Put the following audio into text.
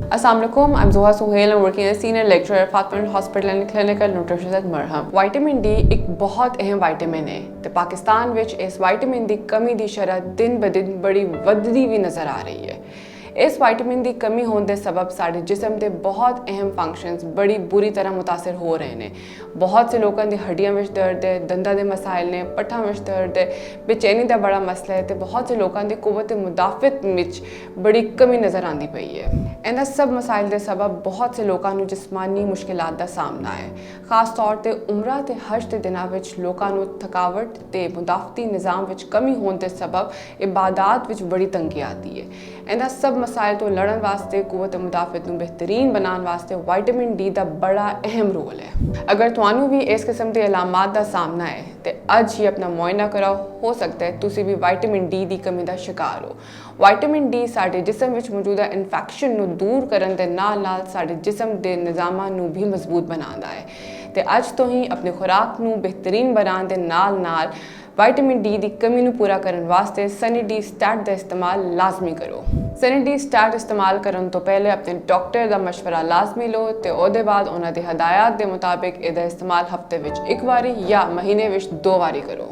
Assalamu alaikum, I'm Zoha Suhail. I'm working as a senior lecturer at Fatma Hospital and Clinical Nutrition at Marham. Vitamin D एक बहुत अहम vitamin है ਤੇ ਪਾਕਿਸਤਾਨ ਵਿੱਚ ਇਸ vitamin ਦੀ ਕਮੀ ਦੀ ਸ਼ਰਹ ਦਿਨ ਬ ਦਿਨ ਬੜੀ ਵੱਧਦੀ ਵੀ ਨਜ਼ਰ ਆ ਰਹੀ ਹੈ। इस विटामिन की कमी होने के सबब साढ़े जिसम के बहुत अहम फंक्शनस बड़ी बुरी तरह मुतासर हो रहे हैं। बहुत से लोगों की हड्डियों में दर्द है, दंदा के मसाइल ने, पट्ठा में दर्द है, बेचैनी का बड़ा मसला है, तो बहुत से लोगों की कुव्वत मुदाफ़त में बड़ी कमी नज़र आती पई है। इन्हां सब मसाइल के सबब बहुत से लोगों को जिस्मानी मुश्किलात का सामना है। खास तौर पर उम्रा ते हज के दिनों में लोगों को थकावट ते मुदाफ़ती निज़ाम में कमी होने के सबब इबादत में बड़ी तंगी आती है। इन्हां सब मसाइल तो लड़न वास्ते कुव्वत मुदाफ़त को बेहतरीन बनाने वास्ते विटामिन डी का बड़ा अहम रोल है। अगर तुहानू भी इस किस्म के अलामात का सामना है तो अज ही अपना मुआयना कराओ, हो सकता है तुसी भी विटामिन डी की कमी का शिकार हो। विटामिन डी साडे जिसम में मौजूदा इन्फेक्शन को दूर करने के नाल नाल साडे जिसम के निज़ामां नू भी मजबूत बनाता है। तो अज तो ही अपनी खुराक को बेहतरीन बनाने के नाल नाल विटामिन डी की कमी को पूरा करने वास्ते सनी डी स्टैट का इस्तेमाल लाजमी करो। सनी डी स्टैट इस्तेमाल करने तो पहले अपने डॉक्टर का मशवरा लाजमी लो तो उसके बाद उन्होंने हदायत के मुताबिक इसका इस्तेमाल हफ्ते में एक बारी या महीने में 2 बारी करो।